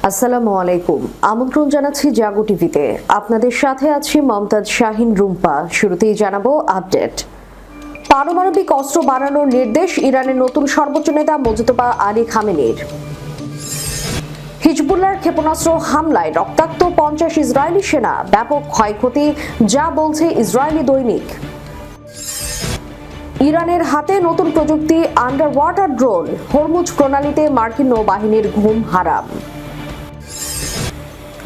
আসসালামু আলাইকুম। আমন্ত্রণ জানাচ্ছি জাগো টিভিতে। আপনাদের সাথে আছি মমতাজ শাহিন রুম্পা। শুরুতেই জানাবো আপডেট। পারমাণবিক অস্ত্র বানানোর নির্দেশ ইরানের নতুন সর্বোচ্চ নেতা মোজতবা আলী খামেনির। হিজবুল্লাহর ক্ষেপণাস্ত্র হামলায় রক্তাক্ত 50 ইসরায়েলি সেনা, ব্যাপক ক্ষয়ক্ষতি, যা বলছে ইসরায়েলি দৈনিক। ইরানের হাতে নতুন প্রযুক্তি আন্ডার ওয়াটার ড্রোন, হরমুজ প্রণালীতে মার্কিন নৌবাহিনীর ঘুম হারাম।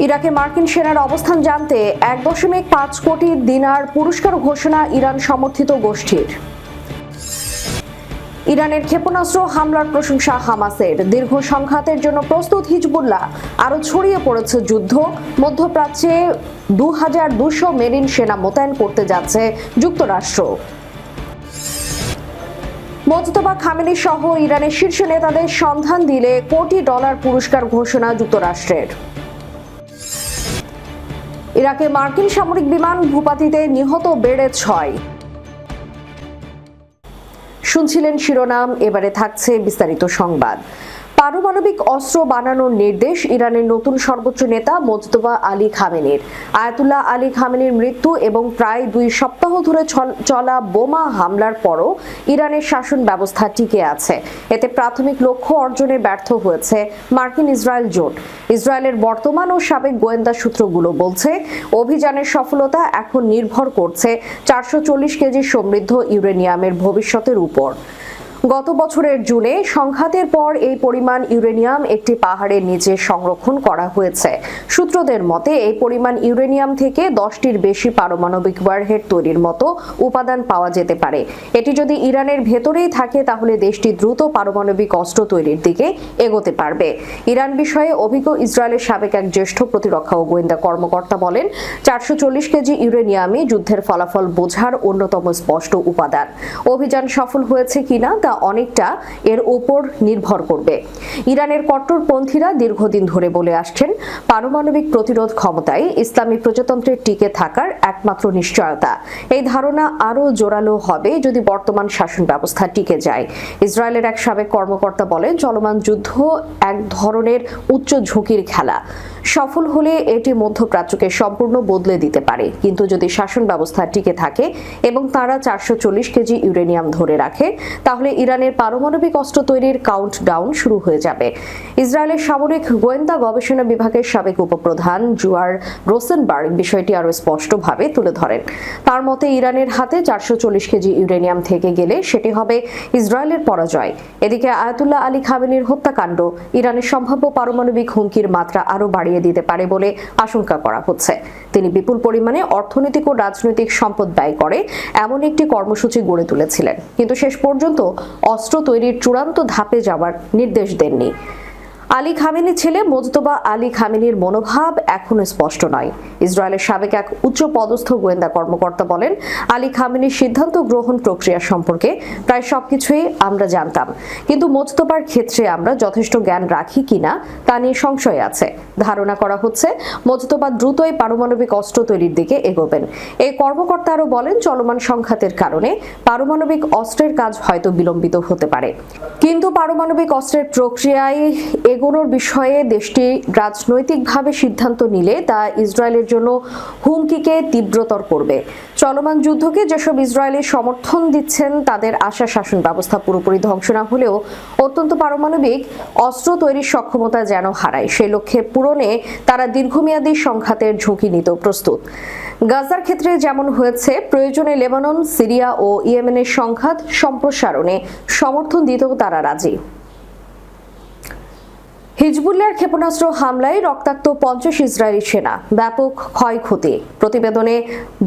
ইরাকে মার্কিন সেনার অবস্থান জানতে 1.5 কোটি দিনার পুরস্কার ঘোষণা ইরান সমর্থিত গোষ্ঠীর। ইরানের ক্ষেপণাস্ত্র হামলার প্রশংসা হামাসের, দীর্ঘ সংঘাতের জন্য প্রস্তুত হিজবুল্লাহ, আরও ছড়িয়ে পড়েছে যুদ্ধ। মধ্যপ্রাচ্যে 2200 মেরিন সেনা মোতায়েন করতে যাচ্ছে যুক্তরাষ্ট্র। মোজতবা খামেনি সহ ইরানের শীর্ষ নেতাদের সন্ধান দিলে কোটি ডলার পুরস্কার ঘোষণা যুক্তরাষ্ট্রের। ইরাকে মার্কিন সামরিক বিমান ভূপাতিতে নিহত বেড়ে 6। শুনছিলেন শিরোনাম, এবারে থাকছে বিস্তারিত সংবাদ। পারমাণবিক অস্ত্র বানানোর নির্দেশ ইরানের নতুন সর্বোচ্চ নেতা মোজতবা আলী খামেনির। আয়াতুল্লাহ আলী খামেনির মৃত্যু এবং প্রায় 2 সপ্তাহ ধরে চলা বোমা হামলার পরও ইরানের শাসন ব্যবস্থা টিকে আছে। এতে প্রাথমিক লক্ষ্য অর্জনে ব্যর্থ হয়েছে মার্কিন ইসরায়েল জোট। ইসরায়েলের বর্তমান ও সাবেক গোয়েন্দা সূত্রগুলো বলছে, অভিযানের সফলতা এখন নির্ভর করছে 440 কেজি সমৃদ্ধ ইউরেনিয়ামের ভবিষ্যতের উপর। গত বছরের জুনে সংঘাতের পর এই পরিমাণ ইউরেনিয়াম একটি পাহাড়ের নিচে সংরক্ষণ করা হয়েছে। সূত্রদের মতে, এই পরিমাণ ইউরেনিয়াম থেকে 10টির বেশি পারমাণবিক ওয়ারহেড তৈরির মতো উপাদান পাওয়া যেতে পারে। এটি যদি ইরানের ভেতরেই থাকে, তাহলে দেশটি দ্রুত পারমাণবিক অস্ত্র তৈরির দিকে এগোতে পারবে। ইরান বিষয়ে অভিজ্ঞ ইসরায়েলের সাবেক এক জ্যেষ্ঠ প্রতিরক্ষা ও গোয়েন্দা কর্মকর্তা বলেন, 440 কেজি ইউরেনিয়ামই যুদ্ধের ফলাফল বোঝার অন্যতম স্পষ্ট উপাদান। অভিযান সফল হয়েছে কিনা তা অনেকটা এর উপর নির্ভর করবে। ইরানের কট্টরপন্থীরা দীর্ঘদিন ধরে বলে আসছেন, পারমাণবিক প্রতিরোধ ক্ষমতায় ইসলামী প্রজাতন্ত্রের টিকে থাকার একমাত্র নিশ্চয়তা। এই ধারণা আরও জোরালো হবে যদি বর্তমান শাসন ব্যবস্থা টিকে যায়। ইসরায়েলের এক সাবেক কর্মকর্তা বলেন, চলমান যুদ্ধ এক ধরনের উচ্চ ঝুঁকির খেলা। সফল হলে এটি মধ্যপ্রাচ্যকে সম্পূর্ণ বদলে দিতে পারে, কিন্তু যদি শাসন ব্যবস্থা টিকে থাকে এবং তারা 440 কেজি ইউরেনিয়াম ধরে রাখে, তাহলে ইরানের পারমাণবিক অস্ত্র তৈরির কাউন্টডাউন শুরু হয়ে যাবে। ইসরায়েলের সামরিক গোয়েন্দা গবেষণা বিভাগের সাবেক উপপ্রধান জুয়ার রোসেনবার্গ বিষয়টি আরও স্পষ্টভাবে তুলে ধরেন। তার মতে, ইরানের হাতে 440 কেজি ইউরেনিয়াম থেকে গেলে সেটি হবে ইসরায়েলের পরাজয়। এদিকে আয়াতুল্লাহ আলী খামেনির হত্যাকাণ্ড ইরানের সম্ভাব্য পারমাণবিক হুমকির মাত্রা আরও বাড়িয়ে দিতে পারে বলে আশঙ্কা করা হচ্ছে। তিনি বিপুল পরিমাণে অর্থনৈতিক ও রাজনৈতিক সম্পদ ব্যয় করে এমন একটি কর্মসূচি গড়ে তুলেছিলেন, কিন্তু শেষ পর্যন্ত অস্ত্র তৈরির চূড়ান্ত ধাপে যাওয়ার নির্দেশ দেননি। আলী খামেনির ছেলে মোজতবা আলী খামেনির মনোভাব এখনো স্পষ্ট নয়। ইসরায়েলের সাবেক এক উচ্চ পদস্থ গোয়েন্দা কর্মকর্তা বলেন, আলী খামেনির সিদ্ধান্ত গ্রহণ প্রক্রিয়া সম্পর্কে প্রায় সবকিছুই আমরা জানতাম, কিন্তু মোজতবার ক্ষেত্রে আমরা যথেষ্ট জ্ঞান রাখি কিনা তা নিয়ে সংশয় আছে। ধারণা করা হচ্ছে মোজতবা দ্রুতই পারমাণবিক অস্ত্র তৈরির দিকে এগোবেন। এই কর্মকর্তা আরও বলেন, চলমান সংঘাতের কারণে পারমাণবিক অস্ত্রের কাজ হয়তো বিলম্বিত হতে পারে, কিন্তু পারমাণবিক অস্ত্রের প্রক্রিয়ায় এগোনোর বিষয়ে দেশটি রাজনৈতিকভাবে সিদ্ধান্ত নিলে তা ইসরায়েলের জন্য হুমকিকে তীব্রতর করবে। চলমান যুদ্ধকে যেসব ইসরায়েলি সমর্থন দিচ্ছেন, তাদের আশা শাসন ব্যবস্থা পুরোপুরি ধ্বংস না হলেও অত্যন্ত পারমাণবিক অস্ত্র তৈরির সক্ষমতা যেন হারায়, সেই লক্ষ্যে পূরণে তারা দীর্ঘমেয়াদী সংঘাতের ঝুঁকি নিতেও প্রস্তুত। গাজার ক্ষেত্রে যেমন হয়েছে, প্রয়োজনে লেবানন, সিরিয়া ও ইয়েমেনের সংঘাত সম্প্রসারণে সমর্থন দিতেও তারা রাজি। হিজবুল্লাহর ক্ষেপণাস্ত্র হামলায় রক্তাক্ত 50 ইসরায়েলি সেনা, ব্যাপক ক্ষয়ক্ষতি। প্রতিবেদনে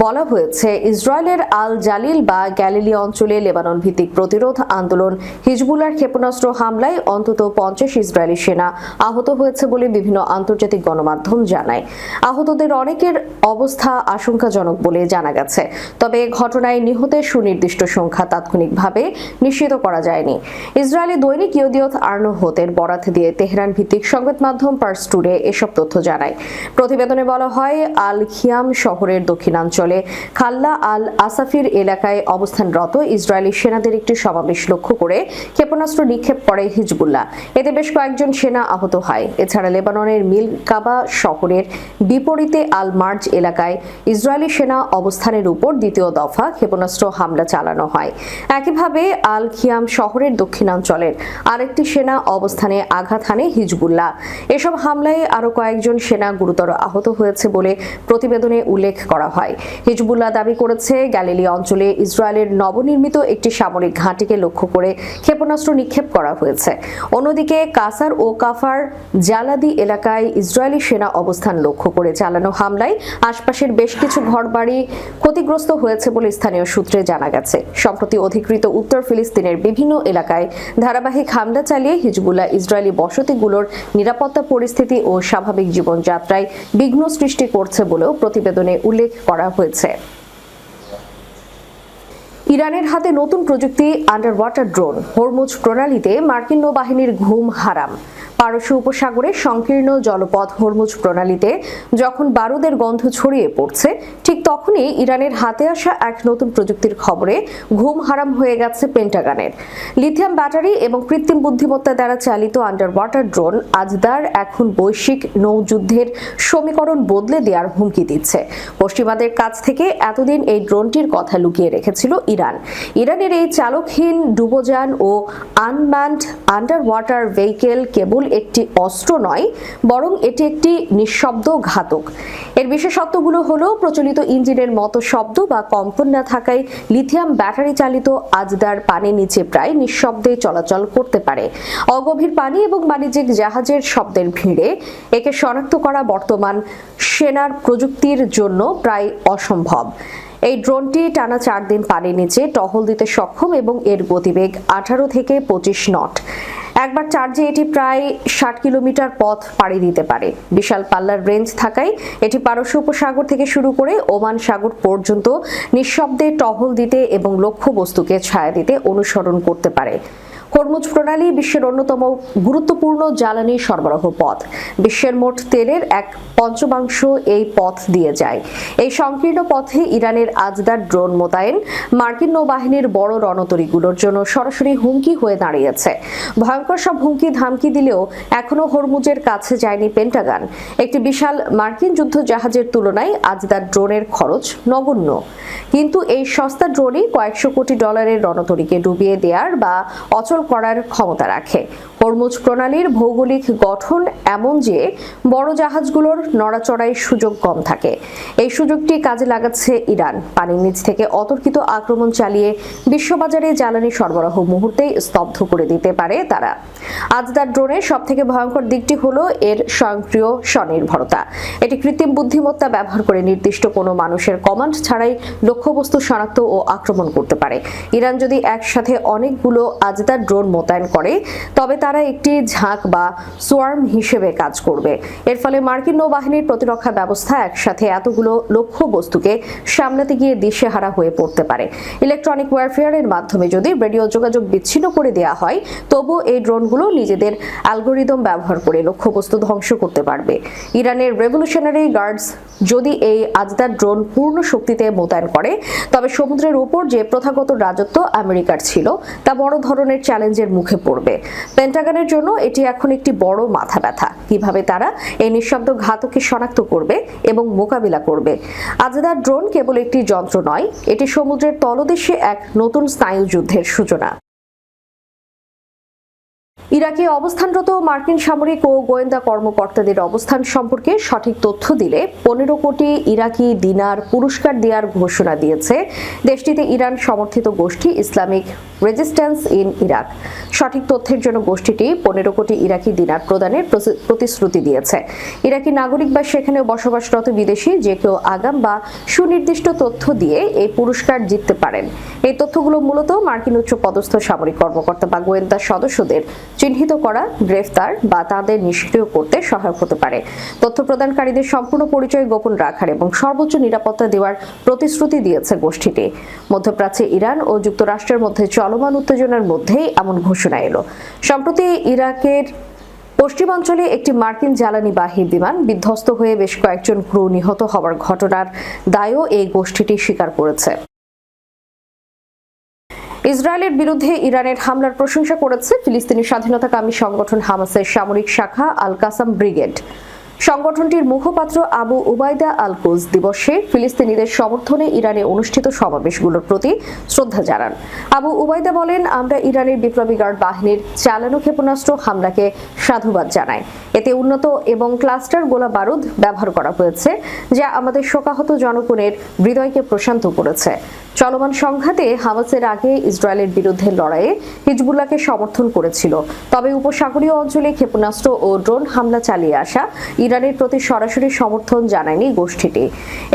বলা হয়েছে, ইসরায়েলের আল জালিল বা গ্যালিলি অঞ্চলে লেবানন ভিত্তিক প্রতিরোধ আন্দোলন হিজবুল্লাহর ক্ষেপণাস্ত্র হামলায় অন্তত 50 ইসরায়েলি সেনা আহত হয়েছে বলে বিভিন্ন আন্তর্জাতিক গণমাধ্যম জানায়। আহতদের অনেকের অবস্থা আশঙ্কাজনক বলে জানা গেছে, তবে ঘটনায় নিহতের সুনির্দিষ্ট সংখ্যা তাৎক্ষণিকভাবে নিশ্চিত করা যায়নি। ইসরায়েলি দৈনিক ইয়েদিওথ আরনোহতের বরাত দিয়ে তেহরান ভিত্তিক সংবাদ মাধ্যম পার্স টুডে এসব তথ্য জানায়। প্রতিবেদনে বলা হয়, আল খিয়াম শহরের দক্ষিণাঞ্চলে খাল্লা আল আসাফির এলাকায় অবস্থানরত ইসরায়েলি সেনাদের একটি সমাবেশ লক্ষ্য করে ক্ষেপণাস্ত্র নিক্ষেপ করে হিজবুল্লাহ। এতে বেশ কয়েকজন সেনা আহত হয়। এছাড়া লেবাননের মিল কাবা শহরের বিপরীতে আল মার্জ এলাকায় ইসরায়েলি সেনা অবস্থানের উপর দ্বিতীয় দফা ক্ষেপণাস্ত্র হামলা চালানো হয়। একইভাবে আল খিয়াম শহরের দক্ষিণাঞ্চলের আরেকটি সেনা অবস্থানে আঘাত হানে হিজবুল্লাহ। এসব হামলায় আরও কয়েকজন সেনা গুরুতর আহত হয়েছে বলে প্রতিবেদনে উল্লেখ করা হয়। হিজবুল্লাহ দাবি করেছে, গ্যালিলি অঞ্চলে ইসরায়েলের নবনির্মিত একটি সামরিক ঘাঁটিকে লক্ষ্য করে ক্ষেপণাস্ত্র নিক্ষেপ করা হয়েছে। অন্যদিকে কাসার ও কাফার জালাদি এলাকায় ইসরায়েলি সেনা অবস্থান লক্ষ্য করে চালানো হামলায় আশপাশের বেশ কিছু ঘরবাড়ি ক্ষতিগ্রস্ত হয়েছে বলে স্থানীয় সূত্রে জানা গেছে। সম্প্রতি অধিকৃত উত্তর ফিলিস্তিনের বিভিন্ন এলাকায় ধারাবাহিক হামলা চালিয়ে হিজবুল্লাহ ইসরায়েলি বসতিগুলোর নিরাপত্তা পরিস্থিতি ও স্বাভাবিক জীবনযাত্রায় বিঘ্ন সৃষ্টি করছে বলেও প্রতিবেদনে উল্লেখ করা হয়েছে। ইরানের হাতে নতুন প্রযুক্তি আন্ডার ওয়াটার ড্রোন। হরমুজ প্রণালীতে মার্কিন নৌবাহিনীর ঘুম হারাম। পারস্য উপসাগরে সংকীর্ণ জলপথ হরমুজ প্রণালীতে যখন বারুদের গন্ধ ছড়িয়ে পড়ছে, ঠিক তখনই ইরানের হাতে আসা এক নতুন প্রযুক্তির খবরে ঘুম হারাম হয়ে গেছে পেন্টাগনের। লিথিয়াম ব্যাটারি এবং কৃত্রিম বুদ্ধিমত্তা দ্বারা চালিত আন্ডার ওয়াটার ড্রোন আজদার এখন বৈশ্বিক নৌযুদ্ধের সমীকরণ বদলে দেওয়ার হুমকি দিচ্ছে। পশ্চিমাদের কাছ থেকে এতদিন এই ড্রোনটির কথা লুকিয়ে রেখেছিল ইরান। ইরানের এই চালকহীন ডুবোযান ও আনম্যান্ড আন্ডার ওয়াটার ভেহিকেল কেবল একটি অস্ত্র নয়, বরং এটি একটি নিঃশব্দ ঘাতক। এর বিশেষত্বগুলো হলো, প্রচলিত ইঞ্জিনের মতো শব্দ বা কম্পন না থাকায় লিথিয়াম ব্যাটারি চালিত আজদার পানির নিচে প্রায় নিঃশব্দে চলাচল করতে পারে। অগভীর পানি এবং বাণিজ্যিক জাহাজের শব্দের ভিড়ে একে শনাক্ত করা বর্তমান সেনার প্রযুক্তির জন্য প্রায় অসম্ভব। এই ড্রোনটি টানা 4 দিন পানির নিচে টহল দিতে সক্ষম এবং এর গতিবেগ 18 থেকে 25 নট। একবার চার্জে এটি প্রায় 60 কিলোমিটার পথ পাড়ি দিতে পারে। বিশাল পাল্লার রেঞ্জ থাকায় এটি পারস্য উপসাগর থেকে শুরু করে ওমান সাগর পর্যন্ত নিঃশব্দে টহল দিতে এবং লক্ষ্যবস্তুকে ছায়া দিতে অনুসরণ করতে পারে। হরমুজ প্রণালী বিশ্বের অন্যতম গুরুত্বপূর্ণ জ্বালানি সরবরাহ পথ। বিশ্বের মোট তেলের 1/5 এই পথ দিয়ে যায়। এই সংকীর্ণ পথে ইরানের আজদার ড্রোন মোতায়েন মার্কিন নৌবাহিনীর বড় রণতরীগুলোর জন্য সরাসরি হুমকি হয়ে দাঁড়িয়েছে। ভয়ঙ্কর সব হুমকি ধামকি দিলেও এখনো হরমুজের কাছে যায়নি পেন্টাগন। একটি বিশাল মার্কিন যুদ্ধ জাহাজের তুলনায় আজদার ড্রোনের খরচ নগণ্য, কিন্তু এই সস্তা ড্রোনই কয়েকশো কোটি ডলারের রণতরীকে ডুবিয়ে দেওয়ার বা অচল করার ক্ষমতা রাখে। হরমুজ প্রণালীর ভৌগোলিক গঠন এমন যে বড় জাহাজগুলোর নড়াচড়ায় সুযোগ কম থাকে। এই সুযোগটি কাজে লাগাচ্ছে ইরান। পানির নিচ থেকে অতর্কিত আক্রমণ চালিয়ে বিশ্ববাজারে জ্বালানি সরবরাহ মুহূর্তেই স্তব্ধ করে দিতে পারে তারা। আজদার ড্রোনের সবথেকে ভয়ঙ্কর দিকটি হলো এর স্বয়ংক্রিয় স্বনির্ভরতা। এটি কৃত্রিম বুদ্ধিমত্তা ব্যবহার করে নির্দিষ্ট কোনো মানুষের কমান্ড ছাড়াই লক্ষ্যবস্তু শনাক্ত ও আক্রমণ করতে পারে। ইরান যদি একসাথে অনেকগুলো আজদার ড্রোন মোতায়েন করে, তবে তারা একটি ঝাঁক বা সোয়ার্ম হিসেবে কাজ করবে। এর ফলে মার্কিন নৌবাহিনীর প্রতিরক্ষা ব্যবস্থা একসাথে এতগুলো লক্ষ্যবস্তুকে সামলাতে গিয়ে দিশেহারা হয়ে পড়তে পারে। ইলেকট্রনিক ওয়ারফেয়ারের মাধ্যমে যদি রেডিও যোগাযোগ বিচ্ছিন্ন করে দেওয়া হয়, তবু এই ড্রোনগুলো নিজেদের অ্যালগোরিদম ব্যবহার করে লক্ষ্যবস্তু ধ্বংস করতে পারবে। ইরানের রেভলিউশনারি গার্ডস যদি এই আজদার ড্রোন পূর্ণ শক্তিতে মোতায়েন করে, তবে সমুদ্রের উপর যে প্রথাগত রাজত্ব আমেরিকার ছিল তা বড় ধরনের চ্যালেঞ্জের মুখে পড়বে। পেন্টাগনের জন্য এটি এখন একটি বড় মাথা ব্যথা, কিভাবে তারা এই নিঃশব্দ ঘাতককে শনাক্ত করবে এবং মোকাবিলা করবে। আজদার ড্রোন কেবল একটি যন্ত্র নয়, এটি সমুদ্রের তলদেশে এক নতুন স্নায়ুযুদ্ধের সূচনা। ইরাকে অবস্থানরত মার্কিন সামরিক ও গোয়েন্দা কর্মকর্তাদের অবস্থান সম্পর্কে সঠিক তথ্য দিলে 15 কোটি ইরাকি দিনার পুরস্কার দেওয়ার ঘোষণা দিয়েছে দেশটিতে ইরান সমর্থিত গোষ্ঠী ইসলামিক রেজিস্ট্যান্স ইন ইরাক। সঠিক তথ্যের জন্য গোষ্ঠীটি 15 কোটি ইরাকি দিনার প্রদানের প্রতিশ্রুতি দিয়েছে। ইরাকি নাগরিক বা সেখানে বসবাসরত বিদেশি যে কেউ আগাম বা সুনির্দিষ্ট তথ্য দিয়ে এই পুরস্কার জিততে পারেন। এই তথ্যগুলো মূলত মার্কিন উচ্চপদস্থ সামরিক কর্মকর্তা বা গোয়েন্দা সদস্যদের চিহ্নিত করা, গ্রেফতার বা তাদের নিষ্ক্রিয় করতে সহায়ক হতে পারে। তথ্য প্রদানকারীদের সম্পূর্ণ পরিচয় গোপন রাখার এবং সর্বোচ্চ নিরাপত্তা দেওয়ার প্রতিশ্রুতি দিয়েছে গোষ্ঠীটি। মধ্যপ্রাচ্যে ইরান ও যুক্তরাষ্ট্রের মধ্যে চলমান উত্তেজনার মধ্যেই এমন ঘোষণা এলো। সম্প্রতি ইরাকের পশ্চিমাঞ্চলে একটি মার্কিন জ্বালানিবাহী বিমান বিধ্বস্ত হয়ে বেশ কয়েকজন ক্রু নিহত হওয়ার ঘটনার দায়ও এই গোষ্ঠীটি স্বীকার করেছে। ইসরায়েলের বিরুদ্ধে ইরানের হামলার প্রশংসা করেছে ফিলিস্তিনি স্বাধীনতাকামী সংগঠন হামাসের সামরিক শাখা আল কাসাম ব্রিগেড। সংগঠনটির মুখপাত্র আবু উবাইদা আল কুজ দিবসে ফিলিস্তিনিদের সমর্থনে ইরানে অনুষ্ঠিত সমাবেশগুলোর প্রতি শ্রদ্ধা জানান। আবু উবাইদা বলেন, আমরা ইরানের বিপ্লবী গার্ড বাহিনীর চালানো ক্ষেপণাস্ত্র হামলাকে সাধুবাদ জানাই। এতে উন্নত এবং ক্লাস্টার গোলা বারুদ ব্যবহার করা হয়েছে, যা আমাদের শোকাহত জনগণের হৃদয়কে প্রশান্ত করেছে। চলমান সংঘাতে হামাসের আগে ইসরায়েলের বিরুদ্ধে লড়াইয়ে হিজবুল্লাহকে সমর্থন করেছিল, তবে উপসাগরীয় অঞ্চলে ক্ষেপণাস্ত্র ও ড্রোন হামলা চালিয়ে আসা ইরানের প্রতি সরাসরি সমর্থন জানায়নি গোষ্ঠীটি।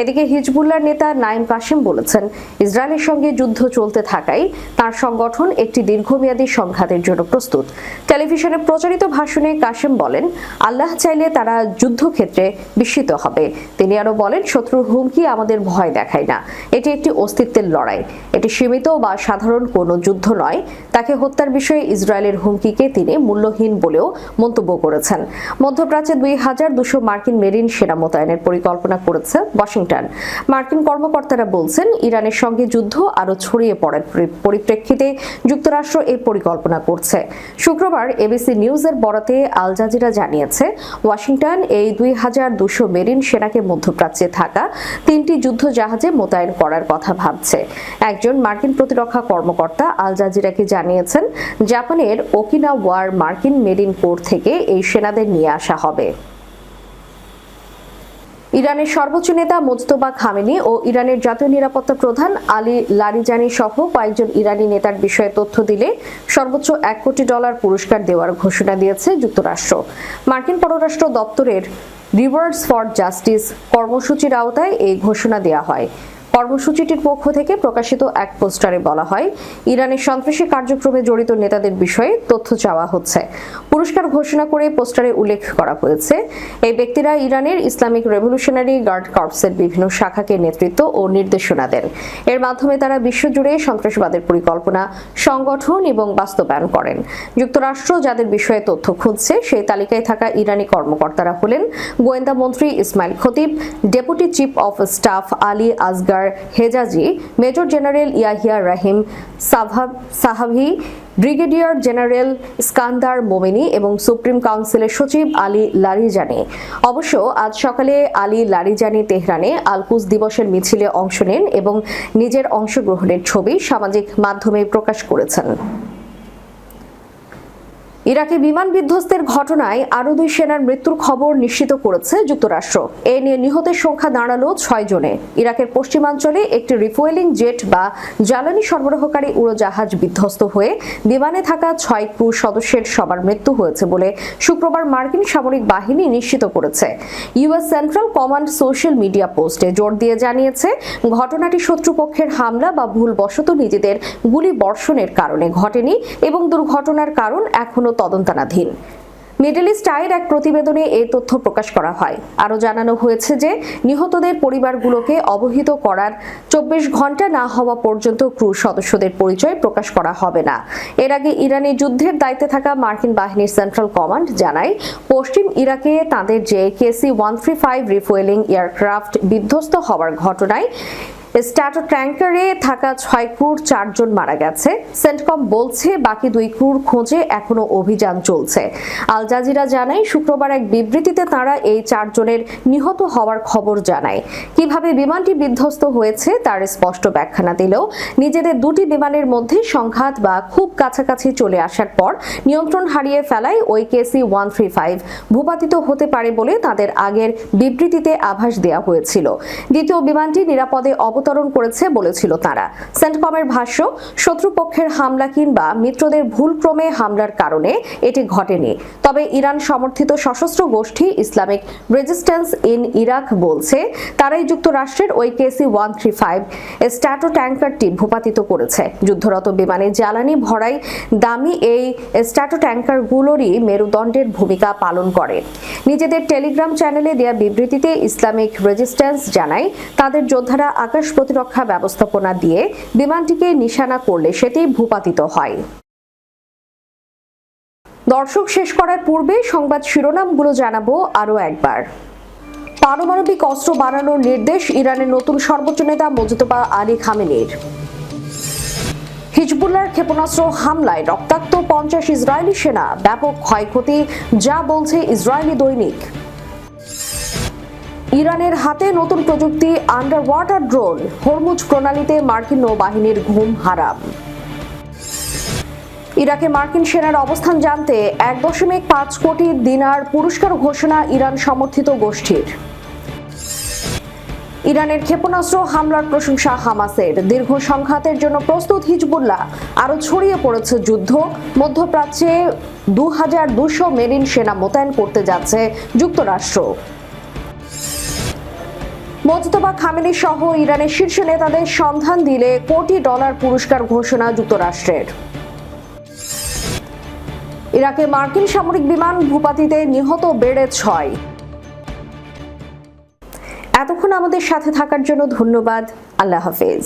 এদিকে হিজবুল্লাহর নেতা নাইম কাসেম বলেছেন, ইসরায়েলের সঙ্গে যুদ্ধ চলতে থাকায় তার সংগঠন একটি দীর্ঘমেয়াদী সংঘাতের জন্য প্রস্তুত। টেলিভিশনে প্রচারিত ভাষণে কাসেম বলেন, আল্লাহ চাইলে তারা যুদ্ধক্ষেত্রে বিস্মিত হবে। তিনি আরো বলেন, শত্রুর হুমকি আমাদের ভয় দেখায় না, এটি একটি অস্তিত্বের লড়াই। এটি সীমিত বা সাধারণ কোনো যুদ্ধ নয়। তাকে হত্যার বিষয়ে ইসরায়েলের হুমকিকে তিনি মূল্যহীন বলেও মন্তব্য করেছেন। মধ্যপ্রাচ্যে ২,২০০ মার্কিন মেরিন সেনা মোতায়েনের পরিকল্পনা করেছে ওয়াশিংটন। মার্কিন কর্মকর্তারা বলছেন, ইরানের সঙ্গে যুদ্ধ আরও ছড়িয়ে পড়ার পরিপ্রেক্ষিতে যুক্তরাষ্ট্র এই পরিকল্পনা করছে। শুক্রবার এবিসি নিউজের বরাতে আল জাজিরা জানিয়েছে, ওয়াশিংটন এই ২,২০০ মেরিন সেনাকে মধ্যপ্রাচ্যে থাকা ৩টি যুদ্ধ জাহাজে মোতায়েন করার কথা ভাবছে। একজন মার্কিন প্রতিরক্ষা কর্মকর্তা আল জাজিরাকে জানিয়েছেন, জাপানের ওকিনাওয়ার মার্কিন মেরিন কোর থেকে এই সেনাদের নিয়ে আসা হবে। ইরানের সর্বোচ্চ নেতা মোজতবা খামেনি ও ইরানের জাতীয় নিরাপত্তা প্রধান আলী লারিজানি সহ কয়েকজন ইরানি নেতার বিষয়ে তথ্য দিলে সর্বোচ্চ $1 কোটি পুরস্কার দেওয়ার ঘোষণা দিয়েছে যুক্তরাষ্ট্র। মার্কিন পররাষ্ট্র দপ্তরের রিওয়ার্ডস ফর জাস্টিস কর্মসূচির আওতায় এই ঘোষণা দেওয়া হয়। কর্মসূচিটির পক্ষ থেকে প্রকাশিত এক পোস্টারে বলা হয়, ইরানের সন্ত্রাসী কার্যক্রমে জড়িত নেতাদের বিষয়ে তথ্য চাওয়া হচ্ছে। পুরস্কার ঘোষণা করে পোস্টারে উল্লেখ করা হয়েছে, এই ব্যক্তিরা ইরানের ইসলামিক রেভলিউশনারি গার্ড কর্পসের বিভিন্ন শাখাকে নেতৃত্ব ও নির্দেশনা দেন। এর মাধ্যমে তারা বিশ্বজুড়ে সন্ত্রাসবাদের পরিকল্পনা, সংগঠন এবং বাস্তবায়ন করেন। যুক্তরাষ্ট্র যাদের বিষয়ে তথ্য খুঁজছে সেই তালিকায় থাকা ইরানি কর্মকর্তারা হলেন গোয়েন্দা মন্ত্রী Ismail Khatib, deputy chief of staff Ali Asghar Hejazi, major general Yahya Rahim Safavi, brigadier general Iskandar Momeni এবং সুপ্রিম কাউন্সিলের সচিব আলী লারিজানি। অবশ্য আজ সকালে আলী লারিজানি তেহরানে আল কুজ দিবসের মিছিলে অংশ নেন এবং নিজের অংশগ্রহণের ছবি সামাজিক মাধ্যমে প্রকাশ করেছেন। ইরাকে বিমান বিধ্বস্তের ঘটনায় আরও 2 সেনার মৃত্যুর খবর নিশ্চিত করেছে যুক্তরাষ্ট্র। এ নিয়ে নিহতের সংখ্যা দাঁড়ালো 6 জনে। ইরাকের পশ্চিমাঞ্চলে একটি রিফুয়েলিং জেট বা জ্বালানি সরবরাহকারী উড়োজাহাজ বিধ্বস্ত হয়ে বিমানে থাকা 6 ক্রু সদস্যের সবার মৃত্যু হয়েছে বলে শুক্রবার মার্কিন সামরিক বাহিনী নিশ্চিত করেছে। US central command social media পোস্টে জোর দিয়ে জানিয়েছে, ঘটনাটি শত্রুপক্ষের হামলা বা ভুলবশত নিজেদের গুলি বর্ষণের কারণে ঘটেনি এবং দুর্ঘটনার কারণ এখনো তদন্তাধীন। মিডল ইস্ট আইয়ের এক প্রতিবেদনে এই তথ্য প্রকাশ করা হয়। আরও জানানো হয়েছে যে নিহতদের পরিবারগুলোকে অবহিত করার 24 ঘন্টা না হওয়া পর্যন্ত ক্রু সদস্যদের পরিচয় প্রকাশ করা হবে না। এর আগে ইরানে যুদ্ধের দায়িত্বে থাকা মার্কিন বাহিনীর সেন্ট্রাল কমান্ড জানায়, পশ্চিম ইরাকে তাদের যে KC-135 রিফুয়েলিং এয়ারক্রাফট বিধ্বস্ত হওয়ার ঘটনায় স্ট্যাটো ট্যাঙ্কারে থাকা 6 ক্রুর 4 জন মারা গেছে। সেন্টকম বলছে, বাকি 2 ক্রুর খোঁজে এখনো অভিযান চলছে। আল জাজিরা জানায়, শুক্রবার এক বিবৃতিতে তারা এই 4 জনের নিহত হওয়ার খবর জানায়। কিভাবে বিমানটি বিধ্বস্ত হয়েছে তার স্পষ্ট ব্যাখ্যা না দিলেও নিজেদের 2টি বিমানের মধ্যে সংঘাত বা খুব কাছাকাছি চলে আসার পর নিয়ন্ত্রণ হারিয়ে ফেলায় ওই KC-135 ভূপাতিত হতে পারে বলে তাদের আগের বিবৃতিতে আভাস দেওয়া হয়েছিল। দ্বিতীয় বিমানটি নিরাপদে অবতরণ করেছে বলেছিল তারা। সেন্টকমের ভাষ্য, শত্রুপক্ষের হামলা কিংবা মিত্রদের ভুলক্রমে হামলার কারণে এটি ঘটেনি। তবে ইরান সমর্থিত সশস্ত্র গোষ্ঠী ইসলামিক রেজিস্ট্যান্স ইন ইরাক বলছে, তারাই যুক্তরাষ্ট্রের ওই KC-135 স্ট্যাটো ট্যাঙ্কারটি ভূপাতিত করেছে। যুদ্ধরত বিমানে জ্বালানি ভরাই দামি এই স্ট্যাটো ট্যাঙ্কারগুলোরই মেরুদণ্ডের ভূমিকা পালন করে। নিজেদের টেলিগ্রাম চ্যানেলে দেয়া বিবৃতিতে ইসলামিক রেজিস্ট্যান্স জানায়, তাদের যোদ্ধারা আকাশ প্রতিরক্ষা ব্যবস্থাপনা দিয়ে বিমানটিকে নিশানা করলে সেটি ভূপাতিত হয়। দর্শক, শেষ করার পূর্বে সংবাদ শিরোনামগুলো জানাবো আরও একবার। পারমাণবিক অস্ত্র বানানোর নির্দেশ ইরানের নতুন সর্বোচ্চ নেতা মোজতবা আলী খামেনির। হিজবুল্লাহর ক্ষেপণাস্ত্র হামলায় রক্তাক্ত 50 ইসরায়েলি সেনা, ব্যাপক ক্ষয়ক্ষতি, যা বলছে ইসরায়েলি দৈনিক। ইরানের হাতে নতুন প্রযুক্তি আন্ডার ওয়াটার ড্রোন, হরমুজ প্রণালীতে মার্কিন নৌবাহিনীর ঘুম হারাম। ইরাকে মার্কিন সেনার অবস্থান জানতে 1.5 কোটি দিনার পুরস্কার ঘোষণা ইরান সমর্থিত গোষ্ঠীর। ইরানের ক্ষেপণাস্ত্র হামলার প্রশংসা হামাসের, দীর্ঘ সংঘাতের জন্য প্রস্তুত হিজবুল্লাহ, আরও ছড়িয়ে পড়েছে যুদ্ধ। মধ্যপ্রাচ্যে 2200 মেরিন সেনা মোতায়েন করতে যাচ্ছে যুক্তরাষ্ট্র। মোজতবা খামেনি সহ ইরানের শীর্ষ নেতাদের সন্ধান দিলে কোটি ডলার পুরস্কার ঘোষণা যুক্তরাষ্ট্রের। ইরাকে মার্কিন সামরিক বিমান ভূপাতিতে নিহত বেড়ে 6। এতক্ষণ আমাদের সাথে থাকার জন্য ধন্যবাদ। আল্লাহ হাফেজ।